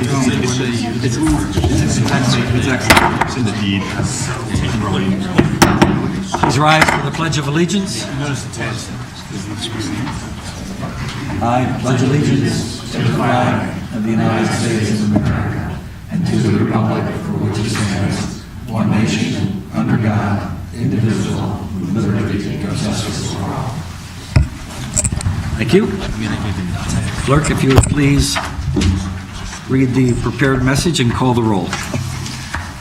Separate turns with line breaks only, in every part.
in the deed.
Please rise for the Pledge of Allegiance. I pledge allegiance to the flag of the United States of America and to the republic for which it stands, one nation, under God, indivisible, with liberty and justice for all. Thank you. Clerk, if you would please read the prepared message and call the roll.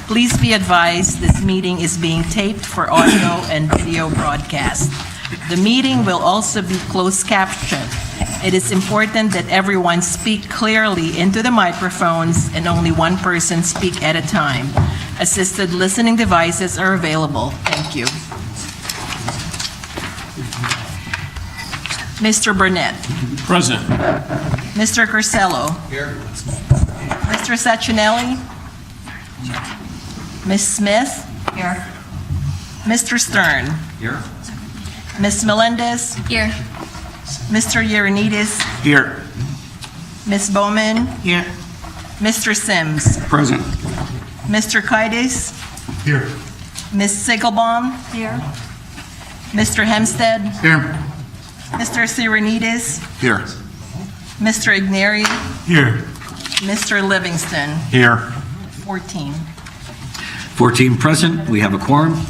Please be advised this meeting is being taped for audio and video broadcast. The meeting will also be closed captioned. It is important that everyone speak clearly into the microphones and only one person speak at a time. Assisted listening devices are available. Thank you. Mr. Burnett.
Present.
Mr. Cursello.
Here.
Mr. Sachinelli. Ms. Smith. Here. Mr. Stern.
Here.
Ms. Melendez.
Here.
Mr. Ioannidis.
Here.
Ms. Bowman.
Here.
Mr. Sims.
Present.
Mr. Kaitis.
Here.
Ms. Sigelbaum.
Here.
Mr. Hempstead.
Here.
Mr. Sirenidis.
Here.
Mr. Igneri.
Here.
Mr. Livingston.
Here.
14.
14 present. We have a quorum.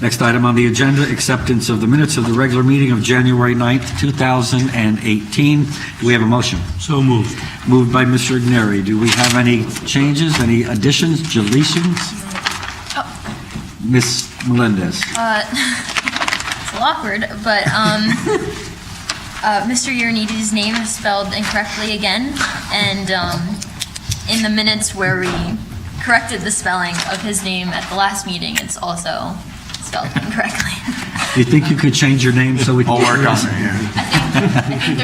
Next item on the agenda, acceptance of the minutes of the regular meeting of January 9th, 2018. Do we have a motion?
So moved.
Moved by Mr. Igneri. Do we have any changes, any additions, deletions? Ms. Melendez.
It's a little awkward, but Mr. Ioannidis' name is spelled incorrectly again, and in the minutes where we corrected the spelling of his name at the last meeting, it's also spelled incorrectly.
Do you think you could change your name so we can...
I'll work on it,
I think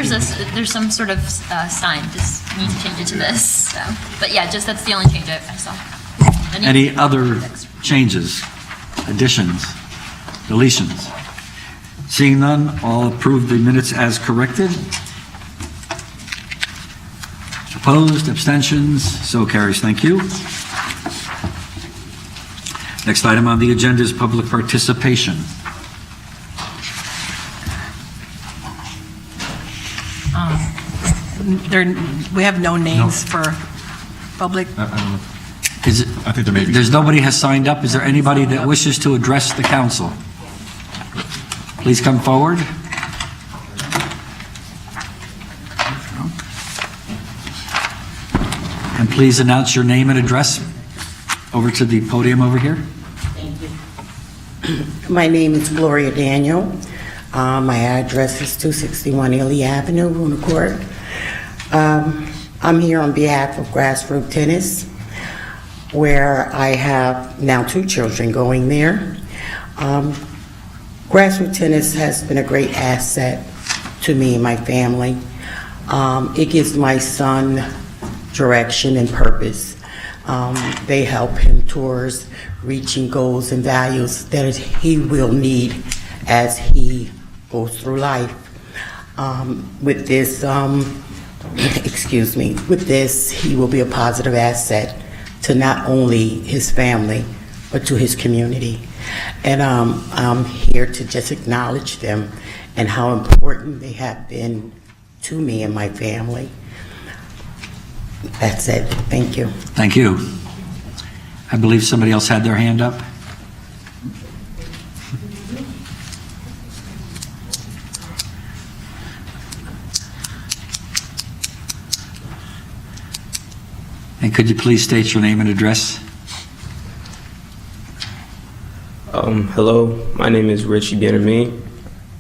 there's some sort of sign, just need to change it to this, so. But yeah, just that's the only change I saw.
Any other changes, additions, deletions? Seeing none, all approve the minutes as corrected. Opposed, abstentions, so carries. Thank you. Next item on the agenda is public participation.
We have no names for public.
Is it,
I think there may be.
there's nobody has signed up. Is there anybody that wishes to address the council? Please come forward. And please announce your name and address over to the podium over here.
My name is Gloria Daniel. My address is 261 Ely Avenue, Luna Court. I'm here on behalf of Grassroots Tennis, where I have now 2 children going there. Grassroots Tennis has been a great asset to me and my family. It gives my son direction and purpose. They help him towards reaching goals and values that he will need as he goes through life. With this, with this, he will be a positive asset to not only his family, but to his community. And I'm here to just acknowledge them and how important they have been to me and my family. That's it. Thank you.
Thank you. I believe somebody else had their hand up. And could you please state your name and address?
Hello, my name is Richie Bienami.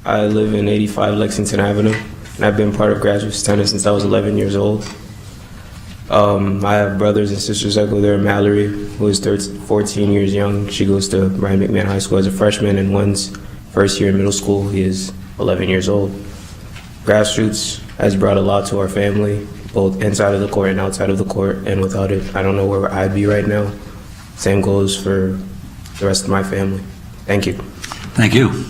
I live in 85 Lexington Avenue, and I've been part of Grassroots Tennis since I was 11 years old. I have brothers and sisters that go there. Mallory, who is 14 years young. She goes to Brian McMahon High School as a freshman, and one's first year in middle school. He is 11 years old. Grassroots has brought a lot to our family, both inside of the court and outside of the court, and without it, I don't know where I'd be right now. Same goes for the rest of my family. Thank you.
Thank you.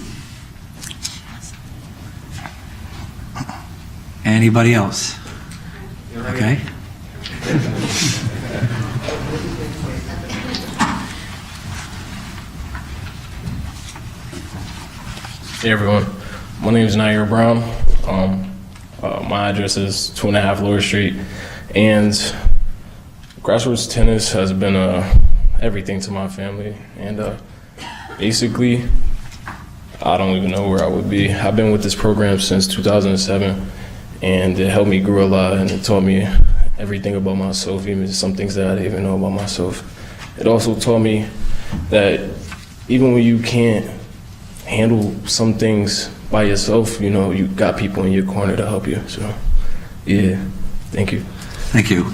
Anybody else? Okay.
Hey everyone, my name is Nair Brown. My address is 2.5 Lower Street, and grassroots tennis has been everything to my family. And basically, I don't even know where I would be. I've been with this program since 2007, and it helped me grow a lot, and it taught me everything about myself, even some things that I didn't even know about myself. It also taught me that even when you can't handle some things by yourself, you know, you got people in your corner to help you. So, yeah, thank you.
Thank you.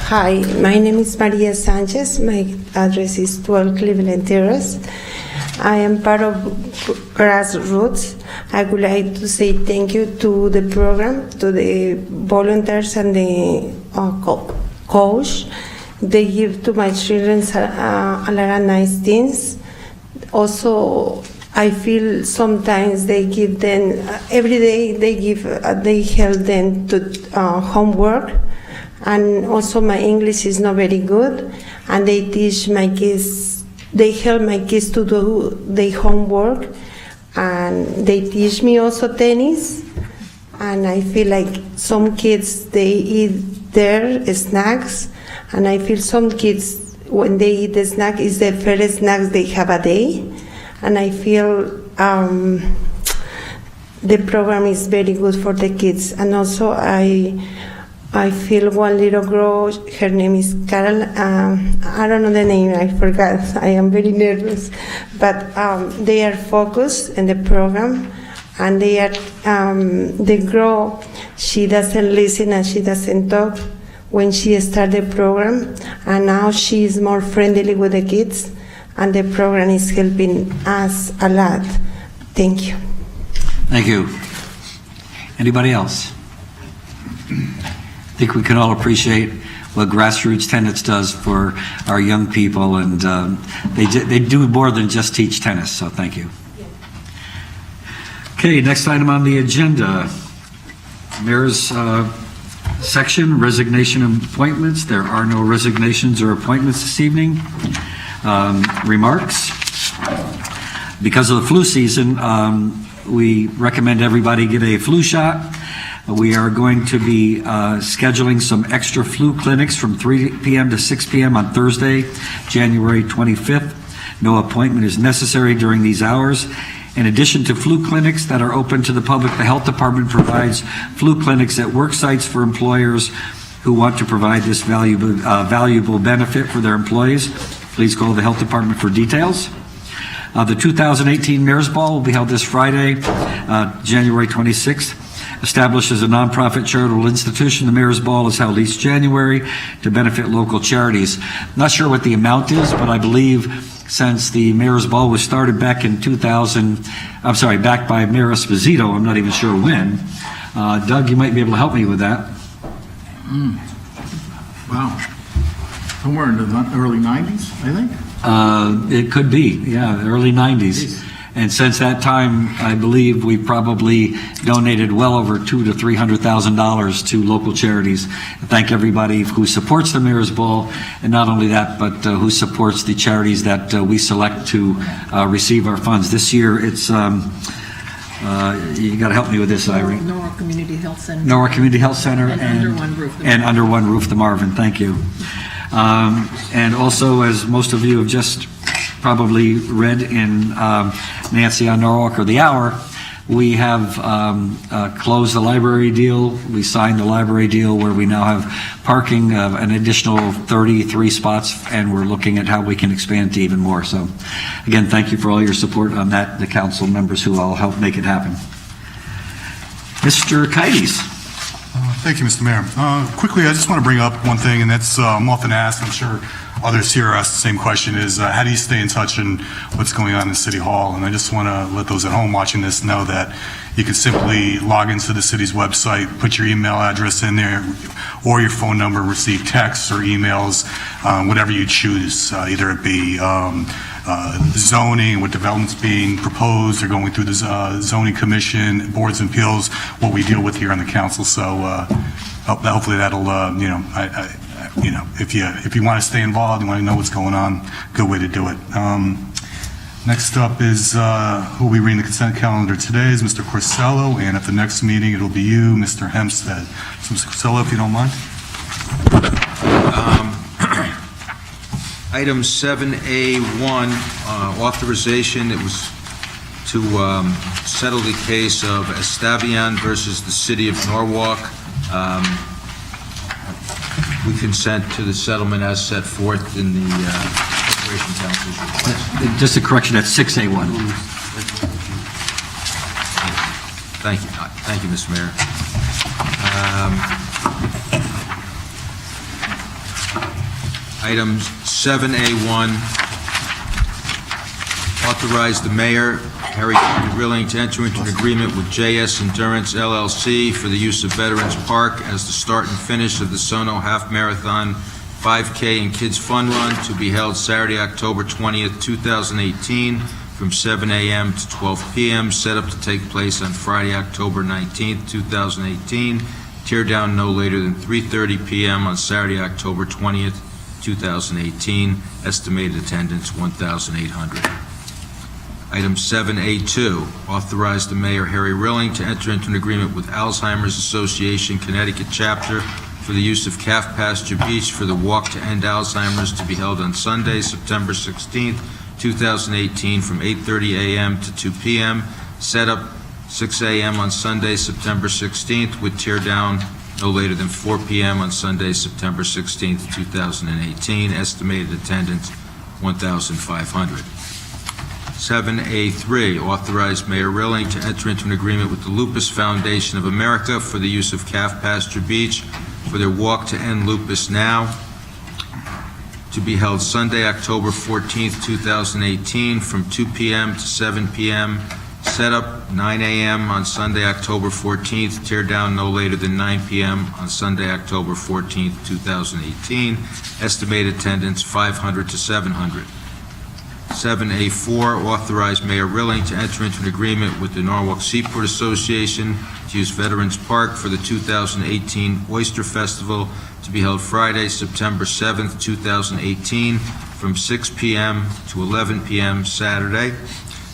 Hi, my name is Maria Sanchez. My address is 12 Cleveland Terrace. I am part of Grassroots. I would like to say thank you to the program, to the volunteers and the coach. They give to my children a lot of nice things. Also, I feel sometimes they give them, every day they help them to homework. And also my English is not very good, and they teach my kids, they help my kids to do their homework, and they teach me also tennis. And I feel like some kids, they eat their snacks, and I feel some kids, when they eat the snack, is the first snacks they have a day. And I feel the program is very good for the kids. And also I feel one little girl, her name is Carol, I don't know the name, I forgot, I am very nervous, but they are focused in the program, and they are, the girl, she doesn't listen and she doesn't talk when she started the program, and now she is more friendly with the kids, and the program is helping us a lot. Thank you.
Thank you. Anybody else? I think we can all appreciate what Grassroots Tennis does for our young people, and they do more than just teach tennis, so thank you. Okay, next item on the agenda, Mayor's section, resignation and appointments. There are no resignations or appointments this evening. Remarks. Because of the flu season, we recommend everybody get a flu shot. We are going to be scheduling some extra flu clinics from 3 p.m. to 6 p.m. on Thursday, January 25th. No appointment is necessary during these hours. In addition to flu clinics that are open to the public, the health department provides flu clinics at work sites for employers who want to provide this valuable benefit for their employees. Please call the health department for details. The 2018 Mayor's Ball will be held this Friday, January 26th. Established as a nonprofit charitable institution, the Mayor's Ball is held each January to benefit local charities. Not sure what the amount is, but I believe since the Mayor's Ball was started back in back by Mayor Esposito, I'm not even sure when. Doug, you might be able to help me with that.
Wow. Somewhere in the early 90s, I think?
It could be, yeah, early 90s. And since that time, I believe we probably donated well over $200,000 to $300,000 to local charities. I thank everybody who supports the Mayor's Ball, and not only that, but who supports the charities that we select to receive our funds. This year, it's, you got to help me with this, Irene.
Norwalk Community Health Center.
Norwalk Community Health Center
and Under One Roof.
And Under One Roof, the Marvin. Thank you. And also, as most of you have just probably read in Nancy on Norwalk or The Hour, we have closed the library deal. We signed the library deal where we now have parking of an additional 33 spots, and we're looking at how we can expand to even more. So again, thank you for all your support on that, the council members who all helped make it happen. Mr. Kites.
Thank you, Mr. Mayor. Quickly, I just want to bring up one thing, and that's I'm often asked, I'm sure others here ask the same question, is how do you stay in touch on what's going on in City Hall? And I just want to let those at home watching this know that you can simply log into the city's website, put your email address in there, or your phone number, receive texts or emails, whatever you choose, either it be zoning, what developments being proposed, or going through the zoning commission, boards and appeals, what we deal with here on the council. So hopefully that'll, if you want to stay involved, you want to know what's going on, good way to do it. Next up is, who will be reading the consent calendar today is Mr. Corsello, and at the next meeting, it'll be you, Mr. Hempstead. So, Mr. Corsello, if you don't mind.
Item 7A1, authorization, it was to settle the case of Estavian versus the City of Norwalk. We consent to the settlement as set forth in the Corporation Council's request.
Just a correction, that's 6A1.
Thank you. Thank you, Mr. Mayor. Item 7A1, authorize the mayor, Harry Rilling, to enter into an agreement with JS Endurance LLC for the use of Veterans Park as the start and finish of the Sono Half Marathon 5K and Kids Fun Run to be held Saturday, October 20th, 2018, from 7 a.m. to 12 p.m., set up to take place on Friday, October 19th, 2018, tear down no later than 3:30 p.m. on Saturday, October 20th, 2018, estimated attendance 1,800. Item 7A2, authorize the mayor, Harry Rilling, to enter into an agreement with Alzheimer's Association Connecticut Chapter for the use of Calf Pasture Beach for the Walk to End Alzheimer's to be held on Sunday, September 16th, 2018, from 8:30 a.m. to 2 p.m., set up 6 a.m. on Sunday, September 16th, with tear down no later than 4 p.m. on Sunday, September 16th, 2018. Estimated attendance, 1,500. 7A3, authorize Mayor Rilling to enter into an agreement with the Lupus Foundation of America for the use of Calf Pasture Beach for their Walk to End Lupus Now to be held Sunday, October 14th, 2018, from 2 p.m. to 7 p.m., set up 9 a.m. on Sunday, October 14th, tear down no later than 9 p.m. on Sunday, October 14th, 2018. Estimated attendance 500 to 700. 7A4, authorize Mayor Rilling to enter into an agreement with the Norwalk Seaport Association to use Veterans Park for the 2018 Oyster Festival to be held Friday, September 7th, 2018, from 6 p.m. to 11 p.m. Saturday,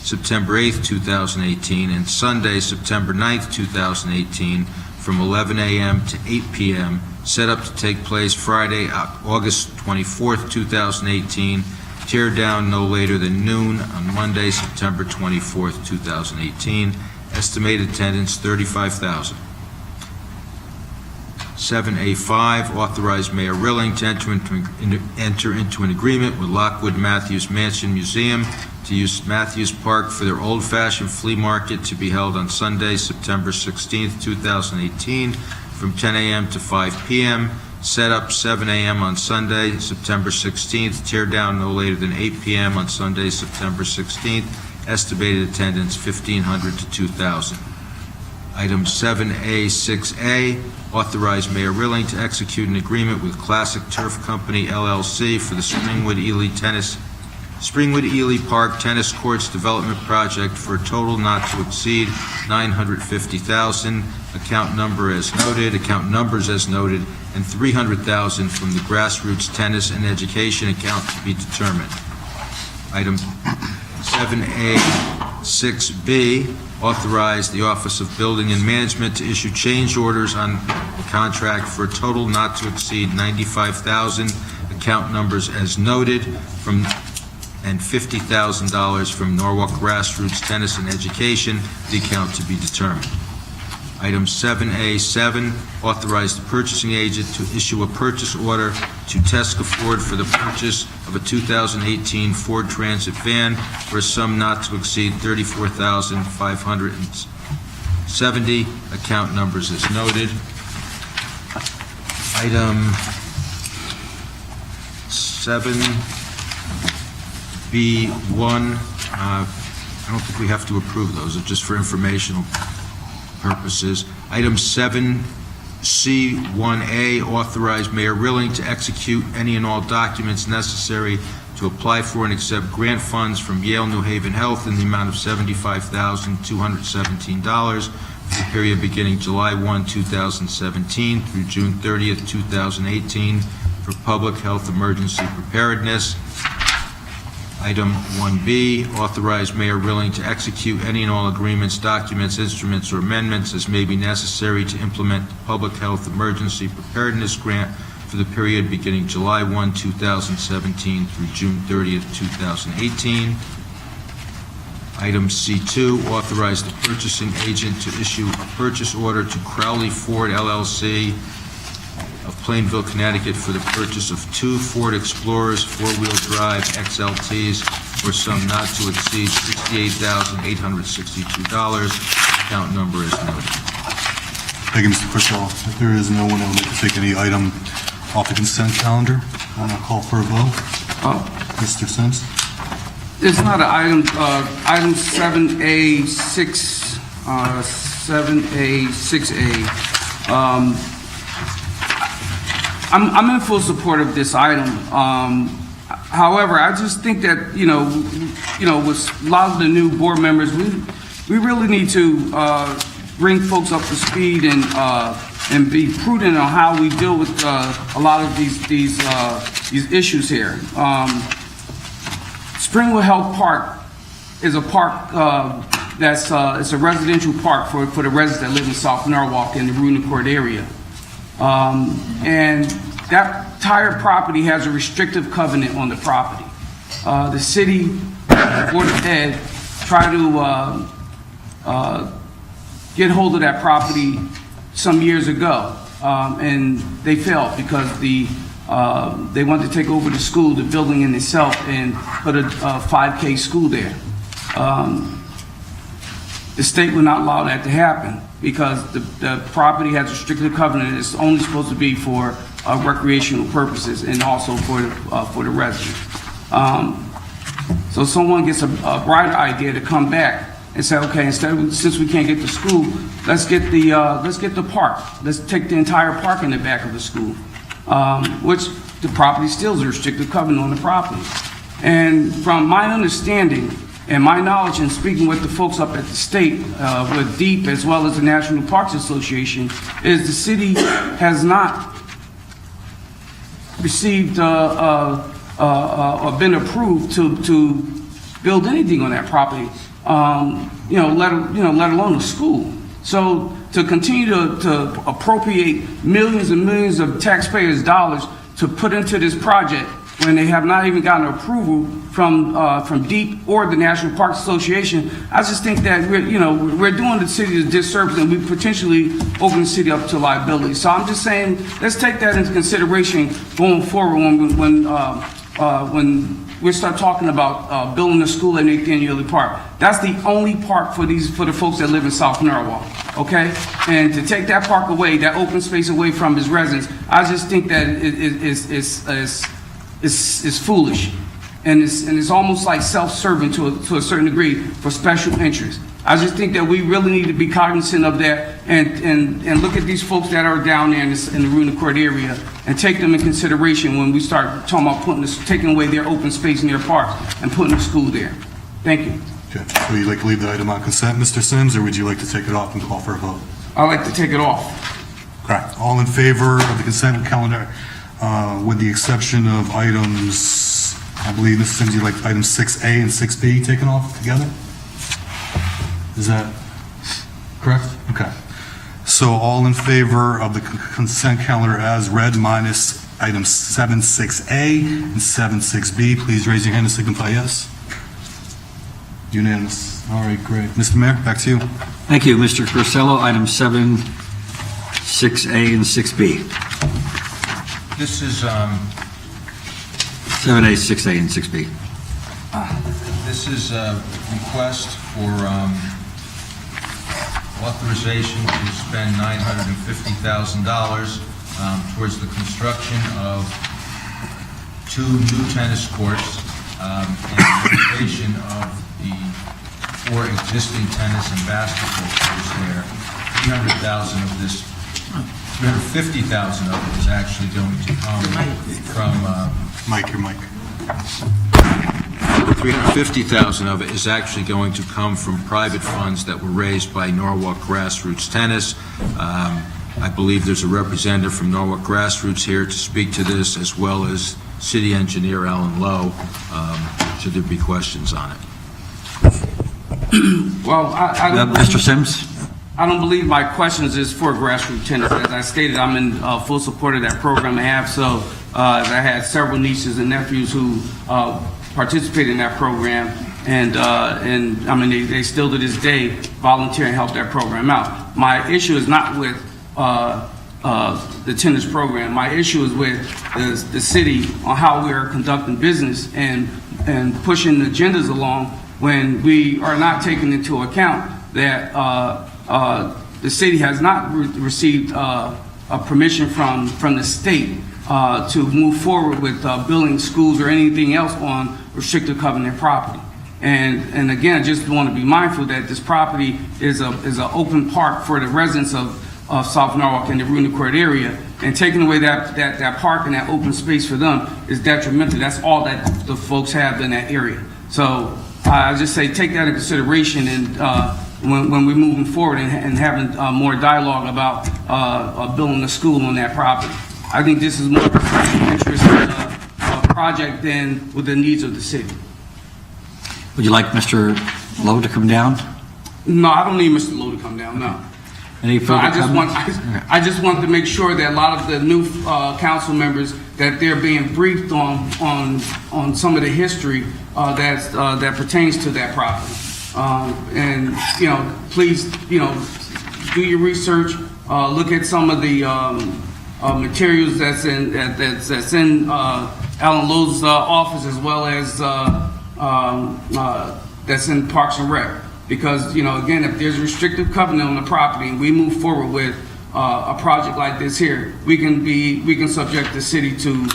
September 8th, 2018, and Sunday, September 9th, 2018, from 11 a.m. to 8 p.m., set up to take place Friday, August 24th, 2018, tear down no later than noon on Monday, September 24th, 2018. Estimated attendance, 35,000. 7A5, authorize Mayor Rilling to enter into an agreement with Lockwood Matthews Mansion Museum to use Matthews Park for their old-fashioned flea market to be held on Sunday, September 16th, 2018, from 10 a.m. to 5 p.m., set up 7 a.m. on Sunday, September 16th, tear down no later than 8 p.m. on Sunday, September 16th, estimated attendance 1,500 to 2,000. Item 7A6A, authorize Mayor Rilling to execute an agreement with Classic Turf Company LLC for the Springwood Ely Park Tennis Courts Development Project for a total not to exceed $950,000, account numbers as noted, and $300,000 from the Grassroots Tennis and Education account to be determined. Item 7A6B, authorize the Office of Building and Management to issue change orders on the contract for a total not to exceed $95,000, account numbers as noted, and $50,000 from Norwalk Grassroots Tennis and Education, the account to be determined. Item 7A7, authorize the purchasing agent to issue a purchase order to Tesca Ford for the purchase of a 2018 Ford Transit van for a sum not to exceed $34,570, account numbers as noted. Item 7B1, I don't think we have to approve those, it's just for informational purposes. Item 7C1A, authorize Mayor Rilling to execute any and all documents necessary to to apply for and accept grant funds from Yale New Haven Health in the amount of $75,217 for the period beginning July 1, 2017 through June 30th, 2018 for public health emergency preparedness. Item 1B, authorize Mayor Rilling to execute any and all agreements, documents, instruments, or amendments as may be necessary to implement the public health emergency preparedness grant for the period beginning July 1, 2017 through June 30th, 2018. Item C2, authorize the purchasing agent to issue a purchase order to Crowley Ford LLC of Plainville, Connecticut for the purchase of 2 Ford Explorers 4-wheel drive XLTs for some not to exceed $68,862. Account number is noted.
Thank you, Mr. Purcell. If there is no one that would like to take any item off the consent calendar, I'm going to call for a vote. Mr. Sims?
There's not an item, item 7A6, 7A6A. I'm in full support of this item. However, I just think that, you know, with a lot of the new board members, we really need to bring folks up to speed and be prudent on how we deal with a lot of these issues here. Springwood Health Park is a park that's it's a residential park for the residents that live in South Norwalk in the Rooney Court area. And that entire property has a restrictive covenant on the property. The city, the Board of Ed, tried to get hold of that property some years ago, and they failed because they wanted to take over the school, the building in itself, and put a 5K school there. The state would not allow that to happen because the property has a restricted covenant. It's only supposed to be for recreational purposes and also for the residents. So someone gets a brighter idea to come back and say, okay, since we can't get the school, let's get the park. Let's take the entire park in the back of the school, which the property still is a restricted covenant on the property. And from my understanding and my knowledge in speaking with the folks up at the state, with DEEP as well as the National Parks Association, is the city has not received or been approved to build anything on that property, let alone a school. So to continue to appropriate millions and millions of taxpayers' dollars to put into this project when they have not even gotten approval from DEEP or the National Parks Association, I just think that we're doing the city a disservice and we potentially open the city up to liability. So I'm just saying, let's take that into consideration going forward when we start talking about building a school at Nathaniel Park. That's the only park for the folks that live in South Norwalk, okay? And to take that park away, that open space away from his residents, I just think that it's foolish. And it's almost like self-serving to a certain degree for special interests. I just think that we really need to be cognizant of that and look at these folks that are down there in the Rooney Court area and take them in consideration when we start talking about taking away their open space in their parks and putting a school there. Thank you.
Okay. So you'd like to leave the item on consent, Mr. Sims, or would you like to take it off and call for a vote?
I'd like to take it off.
Okay. All in favor of the consent calendar, with the exception of items, I believe, Mr. Sims, you'd like items 6A and 6B taken off together? Is that correct? Okay. So all in favor of the consent calendar as read minus items 7.6A and 7.6B, please raise your hand and signify yes. Unanimous. All right, great. Mr. Mayor, back to you.
Thank you, Mr. Cristello. Item 7, 6A, and 6B.
This is,
7A, 6A, and 6B.
This is a request for authorization to spend $950,000 towards the construction of 2 new tennis courts and the renovation of the 4 existing tennis and basketball courts there. 300,000 of this, 350,000 of it is actually going to come from
Mike, your mic.
$350,000 of it is actually going to come from private funds that were raised by Norwalk Grassroots Tennis. I believe there's a representative from Norwalk Grassroots here to speak to this, as well as City Engineer Alan Lowe, should there be questions on it.
Well, I don't
Mr. Sims?
I don't believe my questions is for grassroots tennis. As I stated, I'm in full support of that program. I have I had several nieces and nephews who participated in that program, and I mean they still to this day volunteer and help that program out. My issue is not with the tennis program. My issue is with the city on how we are conducting business and pushing agendas along when we are not taking into account that the city has not received a permission from the state to move forward with building schools or anything else on restricted covenant property. And again, I just want to be mindful that this property is an open park for the residents of South Norwalk and the Rooney Court area, and taking away that park and that open space for them is detrimental. That's all that the folks have in that area. So I just say take that into consideration, and when we're moving forward and having more dialogue about building a school on that property. I think this is more of a interest project than with the needs of the city.
Would you like Mr. Lowe to come down?
No, I don't need Mr. Lowe to come down, no.
Any
So
further
I just want to make sure that a lot of the new council members, that they're being briefed on some of the history that pertains to that property. And, please, do your research, look at some of the materials that's in Alan Lowe's office, as well as that's in Parks and Rec. Because, again, if there's a restrictive covenant on the property and we move forward with a project like this here, we can subject the city to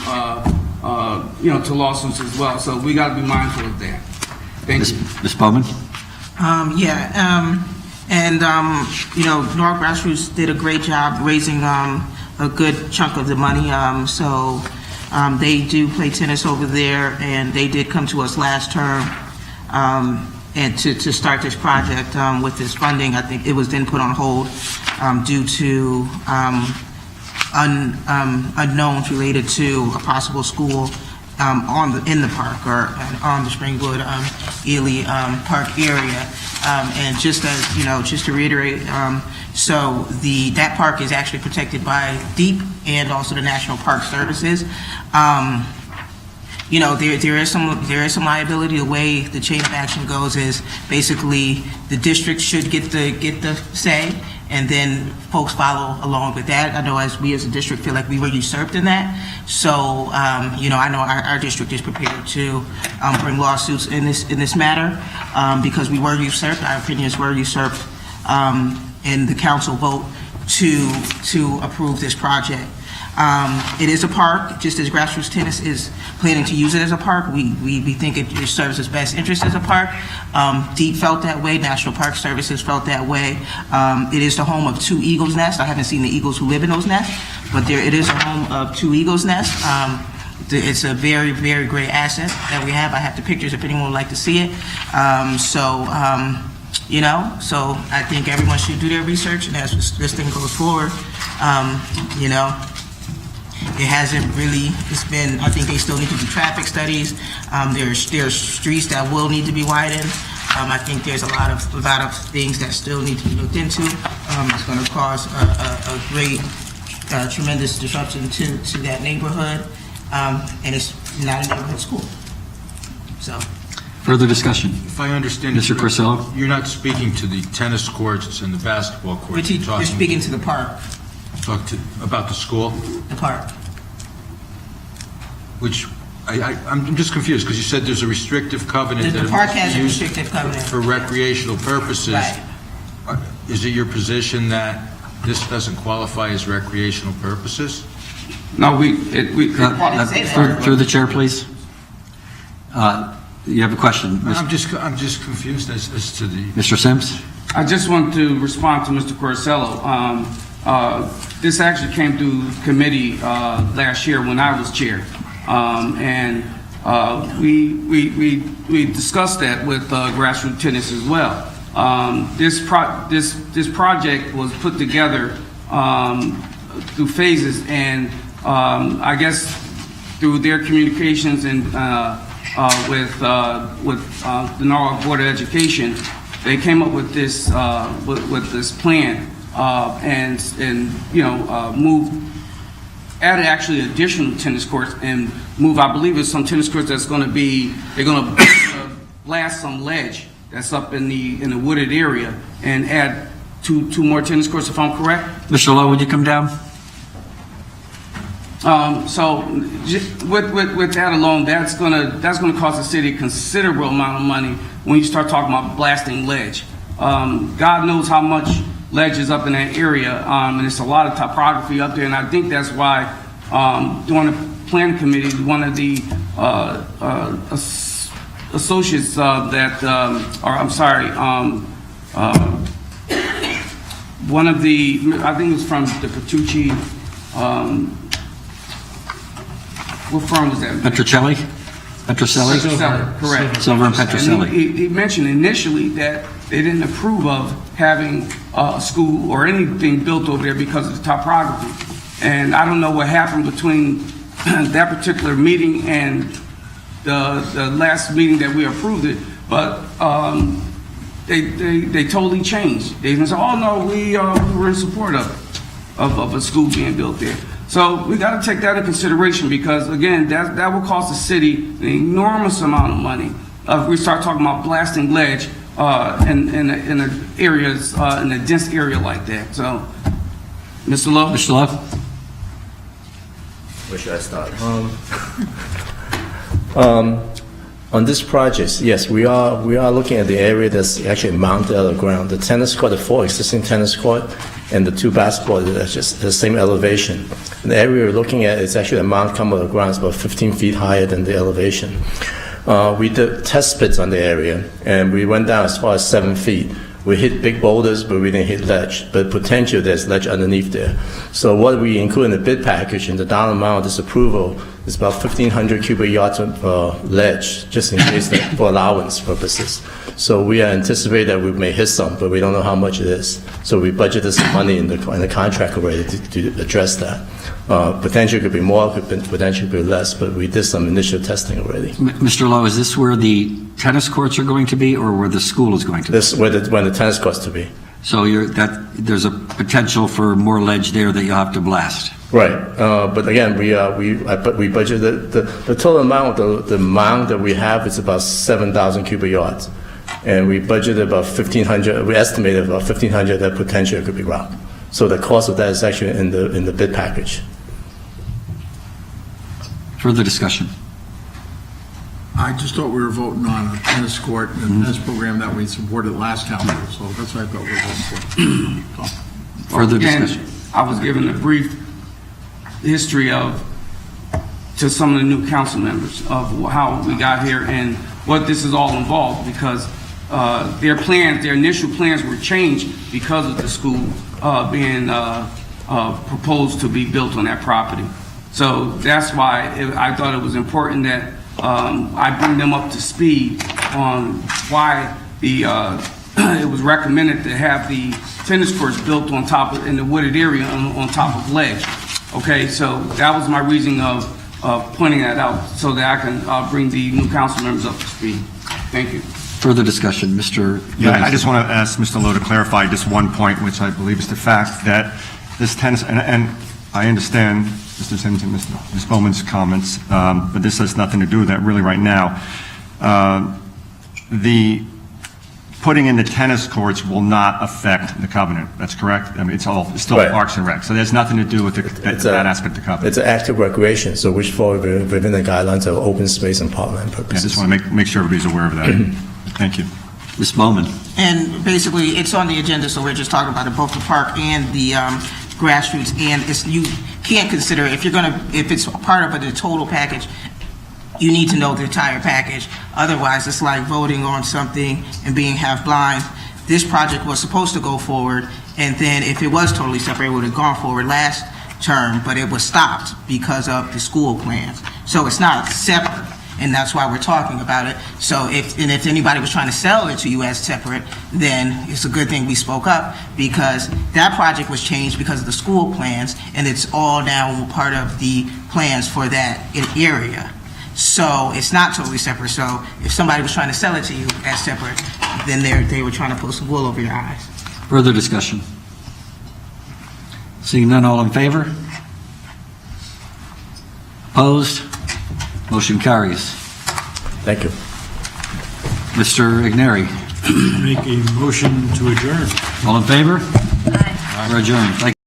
to lawsuits as well. So we got to be mindful of that. Thank you.
Ms. Bowman?
Norwalk Grassroots did a great job raising a good chunk of the money. They do play tennis over there, and they did come to us last term and to start this project with this funding. I think it was then put on hold due to unknowns related to a possible school in the park or on the Springwood Ely Park area. And just as just to reiterate, that park is actually protected by DEEP and also the National Park Services. There is some liability. The way the chain of action goes is basically the district should get the say, and then folks follow along with that. I know as we as a district feel like we were usurped in that. So I know our district is prepared to bring lawsuits in this matter because we were usurped. Our opinions were usurped in the council vote to approve this project. It is a park, just as Grassroots Tennis is planning to use it as a park. We think it serves its best interest as a park. DEEP felt that way. National Park Services felt that way. It is the home of 2 eagles' nests. I haven't seen the eagles who live in those nests, but it is a home of 2 eagles' nests. It's a very, very great asset that we have. I have the pictures if anyone would like to see it. So I think everyone should do their research, and as this thing goes forward, it hasn't really, I think they still need to do traffic studies. There's streets that will need to be widened. I think there's a lot of things that still need to be looked into. It's going to cause a great, tremendous disruption to that neighborhood, and it's not a neighborhood school. So.
Further discussion?
If I understand,
Mr. Corsello?
You're not speaking to the tennis courts and the basketball courts.
You're speaking to the park.
About the school?
The park.
Which, I'm just confused, because you said there's a restrictive covenant.
The park has a restrictive covenant.
For recreational purposes.
Right.
Is it your position that this doesn't qualify as recreational purposes?
No,
Through the chair, please. You have a question?
I'm just confused as to the...
Mr. Sims?
I just want to respond to Mr. Corsello. This actually came to committee last year when I was chair. And we discussed that with grassroots tennis as well. This project was put together through phases, and I guess through their communications and with the Norwalk Board of Education, they came up with this plan and added actually additional tennis courts and I believe it's some tennis courts they're going to blast some ledge that's up in the wooded area and add two more tennis courts, if I'm correct.
Mr. Lowe, would you come down?
So with that alone, that's gonna cost the city a considerable amount of money when you start talking about blasting ledge. God knows how much ledge is up in that area, and it's a lot of topography up there, and I think that's why during the planning committee, one of the associates one of the, I think it was from the Petrucci, what firm was that?
Petrocelli? Petrocelli?
Correct.
Silver and Petrocelli.
And he mentioned initially that they didn't approve of having a school or anything built over there because of the topography. And I don't know what happened between that particular meeting and the last meeting that we approved it, but they totally changed. They even said, "Oh no, we were in support of a school being built there." So we got to take that into consideration because again, that will cost the city an enormous amount of money. If we start talking about blasting ledge in areas in a dense area like that. So, Mr. Lowe.
Mr. Lowe?
Where should I start? On this project, yes, we are looking at the area that's actually mounted out of the ground. The tennis court, the 4 existing tennis court, and the 2 basketball, that's just the same elevation. And the area we're looking at is actually a mount come out of the ground. It's about 15 feet higher than the elevation. We did test pits on the area, and we went down as far as 7 feet. We hit big boulders, but we didn't hit ledge. But potentially there's ledge underneath there. So what we include in the bid package, in the down amount of this approval, is about 1,500 cubic yards of ledge, just in case for allowance purposes. So we anticipate that we may hit some, but we don't know how much it is. So we budgeted some money in the contract already to address that. Potentially could be more, potentially could be less, but we did some initial testing already.
Mr. Lowe, is this where the tennis courts are going to be or where the school is going to be?
This is where the tennis courts to be.
So there's a potential for more ledge there that you'll have to blast.
Right, but again, we budgeted the total amount. The amount that we have is about 7,000 cubic yards, and we budgeted about 1,500. We estimated about 1,500 that potentially could be rock. So the cost of that is actually in the bid package.
Further discussion.
I just thought we were voting on a tennis court and a tennis program that we supported last council, so that's what I thought we were voting for.
Further
Again,
discussion.
I was given a brief history to some of the new council members of how we got here and what this is all involved because their initial plans were changed because of the school being proposed to be built on that property. So that's why I thought it was important that I bring them up to speed on why it was recommended to have the tennis courts built on top in the wooded area on top of ledge. Okay, so that was my reason of pointing that out so that I can bring the new council members up to speed. Thank you.
Further discussion, Mr.
Yeah, I just want to ask Mr. Lowe to clarify just one point, which I believe is the fact that this tennis, and I understand Mr. Simmons and Ms. Bowman's comments, but this has nothing to do with that really right now. The putting in the tennis courts will not affect the covenant. That's correct? I mean, it's still
Right.
Parks and Rec. So there's nothing to do with that aspect of the covenant.
It's an active recreation, so which fall within the guidelines of open space and parkland
I
purposes.
just want to make sure everybody's aware of that. Thank you.
Ms. Bowman.
And basically, it's on the agenda, so we're just talking about it, both the park and the grassroots. And you can't consider, if it's part of the total package, you need to know the entire package. Otherwise, it's like voting on something and being half blind. This project was supposed to go forward, and then if it was totally separate, it would have gone forward last term, but it was stopped because of the school plans. So it's not separate. and that's why we're talking about it. So if anybody was trying to sell it to you as separate, then it's a good thing we spoke up, because that project was changed because of the school plans, and it's all now part of the plans for that area. So it's not totally separate. So if somebody was trying to sell it to you as separate, then they were trying to put some wool over your eyes.
Further discussion? Seeing none, all in favor? Opposed? Motion carries.
Thank you.
Mr. Igneri,
Make a motion to adjourn.
all in favor? We're adjourned. Thank you.